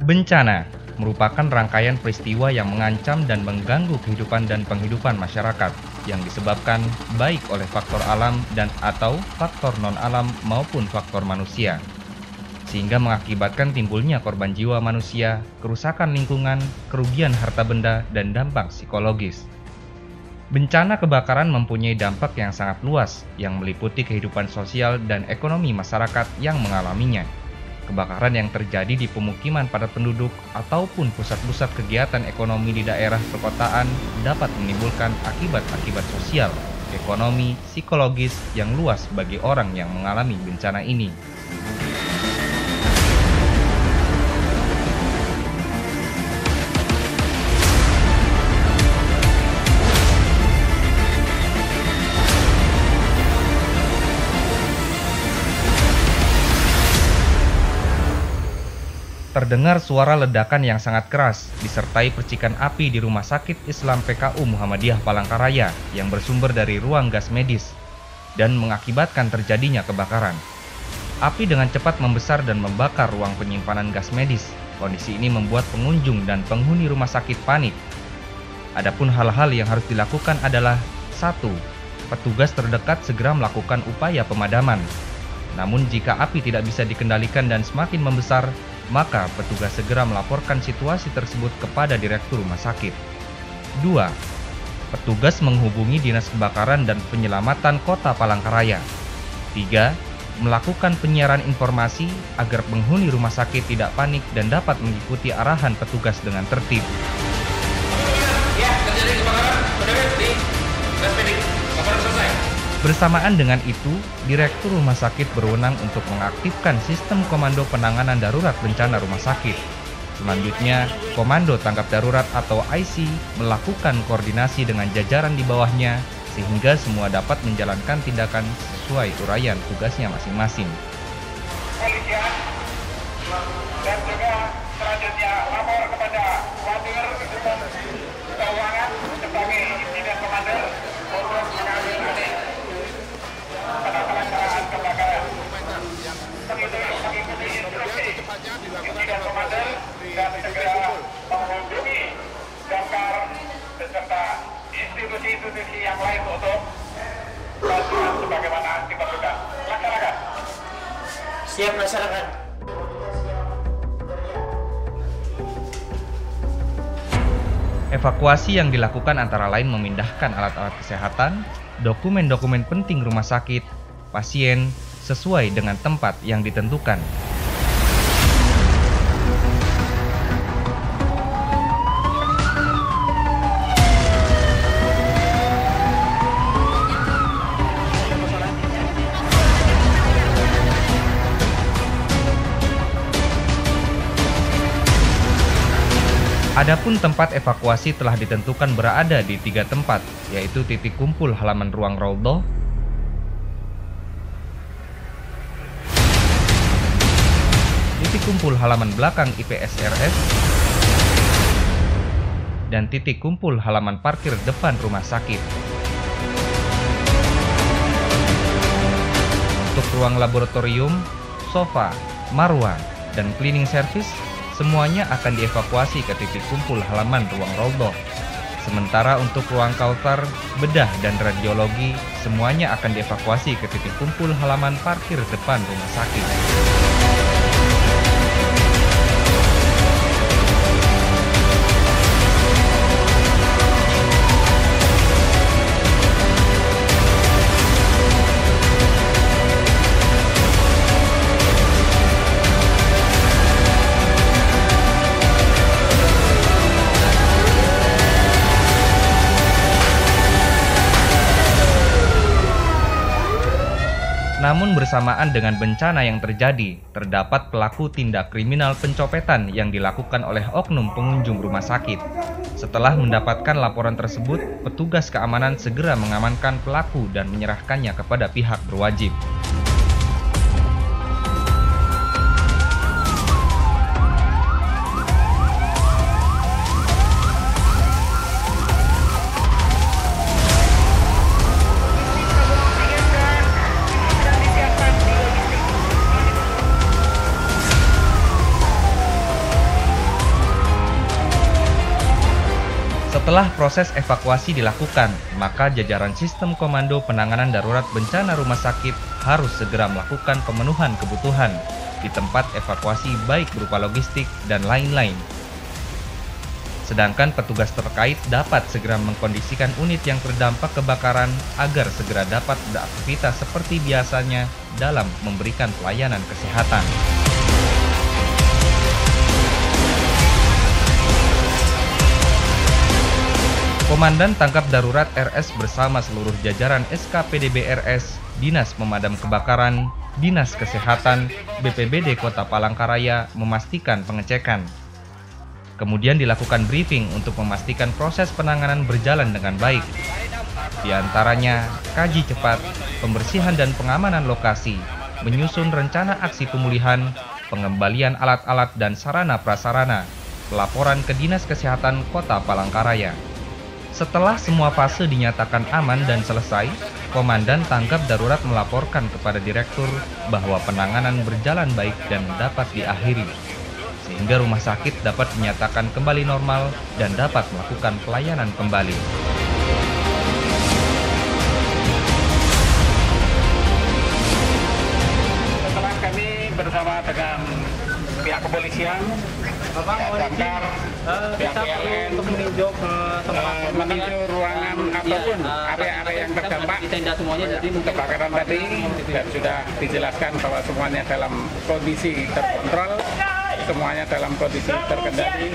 Bencana merupakan rangkaian peristiwa yang mengancam dan mengganggu kehidupan dan penghidupan masyarakat yang disebabkan baik oleh faktor alam dan atau faktor non-alam maupun faktor manusia, sehingga mengakibatkan timbulnya korban jiwa manusia, kerusakan lingkungan, kerugian harta benda, dan dampak psikologis. Bencana kebakaran mempunyai dampak yang sangat luas yang meliputi kehidupan sosial dan ekonomi masyarakat yang mengalaminya. Kebakaran yang terjadi di pemukiman padat penduduk ataupun pusat-pusat kegiatan ekonomi di daerah perkotaan dapat menimbulkan akibat-akibat sosial, ekonomi, psikologis yang luas bagi orang yang mengalami bencana ini. Terdengar suara ledakan yang sangat keras, disertai percikan api di Rumah Sakit Islam PKU Muhammadiyah Palangkaraya yang bersumber dari ruang gas medis, dan mengakibatkan terjadinya kebakaran. Api dengan cepat membesar dan membakar ruang penyimpanan gas medis. Kondisi ini membuat pengunjung dan penghuni rumah sakit panik. Adapun hal-hal yang harus dilakukan adalah 1. Petugas terdekat segera melakukan upaya pemadaman. Namun jika api tidak bisa dikendalikan dan semakin membesar, maka petugas segera melaporkan situasi tersebut kepada direktur rumah sakit. 2. Petugas menghubungi Dinas Kebakaran dan Penyelamatan Kota Palangkaraya. 3. Melakukan penyiaran informasi agar penghuni rumah sakit tidak panik dan dapat mengikuti arahan petugas dengan tertib. Ya, terjadi kebakaran. Di gas medik. Kebakaran selesai. Bersamaan dengan itu, Direktur Rumah Sakit berwenang untuk mengaktifkan sistem Komando Penanganan Darurat Bencana Rumah Sakit. Selanjutnya, Komando Tanggap Darurat atau IC melakukan koordinasi dengan jajaran di bawahnya sehingga semua dapat menjalankan tindakan sesuai uraian tugasnya masing-masing. Polisian dan juga selanjutnya lapor kepada Wadir Keuangan sebagai Insiden Komander untuk mengambil alih pada pelaksanaan kebakaran. Mengikuti instruksi Insiden Komander dan segera menghubungi damkar beserta institusi-institusi yang lain untuk bantuan sebagaimana diperlukan. Laksanakan. Siap laksanakan. Evakuasi yang dilakukan antara lain memindahkan alat-alat kesehatan, dokumen-dokumen penting rumah sakit, pasien, sesuai dengan tempat yang ditentukan. Adapun tempat evakuasi telah ditentukan berada di 3 tempat, yaitu titik kumpul halaman ruang Raudhah, titik kumpul halaman belakang IPSRS, dan titik kumpul halaman parkir depan rumah sakit. Untuk ruang laboratorium, sofa, marwah, dan cleaning service semuanya akan dievakuasi ke titik kumpul halaman ruang Raudhah. Sementara untuk ruang kautsar, bedah, dan radiologi semuanya akan dievakuasi ke titik kumpul halaman parkir depan rumah sakit. Namun bersamaan dengan bencana yang terjadi, terdapat pelaku tindak kriminal pencopetan yang dilakukan oleh oknum pengunjung rumah sakit. Setelah mendapatkan laporan tersebut, petugas keamanan segera mengamankan pelaku dan menyerahkannya kepada pihak berwajib. Setelah proses evakuasi dilakukan, maka jajaran sistem komando penanganan darurat bencana rumah sakit harus segera melakukan pemenuhan kebutuhan di tempat evakuasi baik berupa logistik dan lain-lain. Sedangkan petugas terkait dapat segera mengkondisikan unit yang terdampak kebakaran agar segera dapat beraktivitas seperti biasanya dalam memberikan pelayanan kesehatan. Komandan Tangkap Darurat RS bersama seluruh jajaran SKPDB RS, Dinas Pemadam Kebakaran, Dinas Kesehatan, BPBD Kota Palangkaraya memastikan pengecekan. Kemudian dilakukan briefing untuk memastikan proses penanganan berjalan dengan baik. Di antaranya, kaji cepat, pembersihan dan pengamanan lokasi, menyusun rencana aksi pemulihan, pengembalian alat-alat dan sarana prasarana, pelaporan ke Dinas Kesehatan Kota Palangkaraya. Setelah semua fase dinyatakan aman dan selesai, Komandan Tangkap Darurat melaporkan kepada Direktur bahwa penanganan berjalan baik dan dapat diakhiri, sehingga rumah sakit dapat dinyatakan kembali normal dan dapat melakukan pelayanan kembali. Setelah kami bersama dengan pihak kepolisian, Damkar, pihak PLN, menuju ruangan ataupun area-area yang terdampak kebakaran tadi, dan sudah dijelaskan bahwa semuanya dalam kondisi terkontrol, semuanya dalam kondisi terkendali.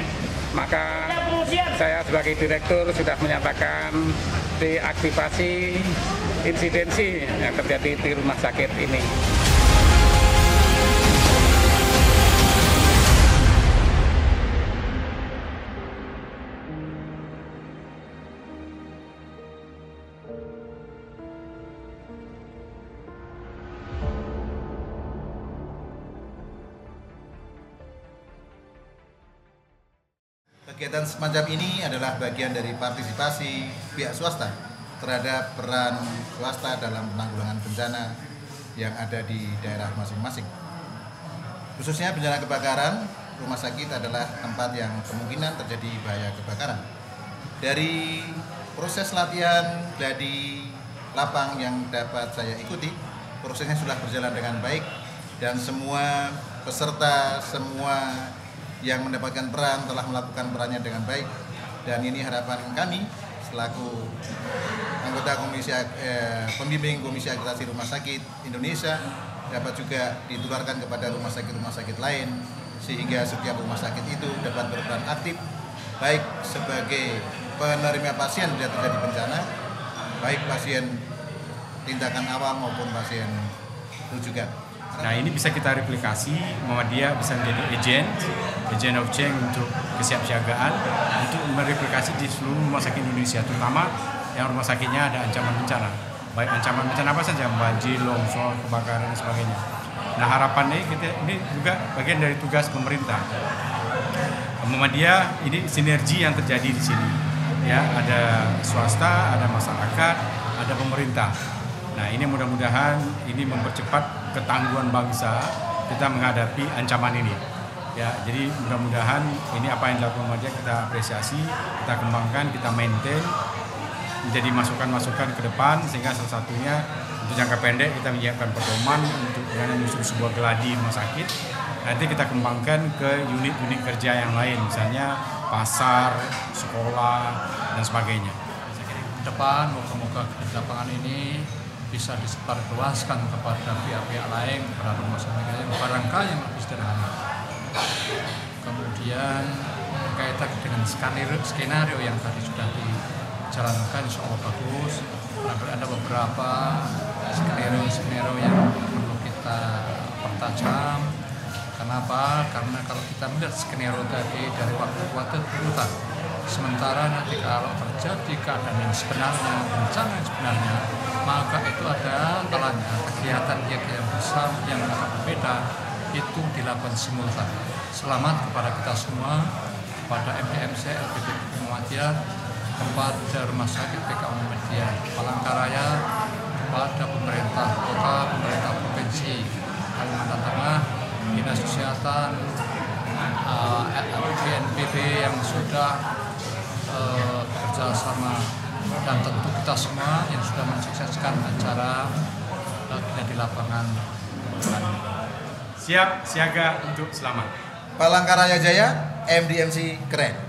Maka saya sebagai direktur sudah menyatakan deaktivasi insidensi yang terjadi di rumah sakit ini. Kegiatan semacam ini adalah bagian dari partisipasi pihak swasta terhadap peran swasta dalam penanggulangan bencana yang ada di daerah masing-masing. Khususnya bencana kebakaran, rumah sakit adalah tempat yang kemungkinan terjadi bahaya kebakaran. Dari proses latihan gladi lapang yang dapat saya ikuti, prosesnya sudah berjalan dengan baik dan semua peserta, semua yang mendapatkan peran telah melakukan perannya dengan baik, dan ini harapan kami selaku anggota pembimbing Komisi Akreditasi Rumah Sakit Indonesia dapat juga ditularkan kepada rumah sakit lain, sehingga setiap rumah sakit itu dapat berperan aktif baik sebagai penerima pasien jika terjadi bencana, baik pasien tindakan awal maupun pasien rujukan. Nah, ini bisa kita replikasi, Muhammadiyah bisa menjadi agent of change untuk kesiapsiagaan untuk mereplikasi di seluruh rumah sakit Indonesia, terutama yang rumah sakitnya ada ancaman bencana. Baik ancaman bencana apa saja, banjir, longsor, kebakaran dan sebagainya. Nah, harapannya ini juga bagian dari tugas pemerintah. Muhammadiyah ini sinergi yang terjadi di sini. Ya, ada swasta, ada masyarakat, ada pemerintah. Nah, ini mudah-mudahan ini mempercepat ketangguhan bangsa kita menghadapi ancaman ini. Ya, jadi mudah-mudahan ini apa yang dilakukan Muhammadiyah kita apresiasi, kita kembangkan, kita maintain, menjadi masukan-masukan ke depan, sehingga salah satunya untuk jangka pendek kita menyiapkan pedoman untuk menyusun sebuah gladi rumah sakit. Nanti kita kembangkan ke unit-unit kerja yang lain, misalnya pasar, sekolah, dan sebagainya. Depan, moga-moga di lapangan ini bisa disebarluaskan kepada pihak-pihak lain, kepada rumah sakit yang barangkali yang lebih sederhana. Kemudian berkaitan dengan skenario yang tadi sudah dijalankan, insya Allah bagus. Ada beberapa skenario yang perlu kita pertajam. Kenapa? Karena kalau kita melihat skenario tadi dari waktu ke waktu berubah. Sementara nanti kalau terjadi keadaan yang sebenarnya, bencana yang sebenarnya, maka itu ada kalanya kegiatan yang besar yang agak berbeda itu dilakukan simultan. Selamat kepada kita semua, kepada MDMC, LPP Muhammadiyah, kepada Rumah Sakit PKU Muhammadiyah Palangkaraya, kepada pemerintah kota, pemerintah provinsi Kalimantan Tengah, Dinas Kesehatan, BNPB yang sudah bekerja sama dan tentu kita semua yang sudah mensukseskan acara kita di lapangan. Siap siaga untuk selamat. Palangkaraya Jaya, MDMC keren.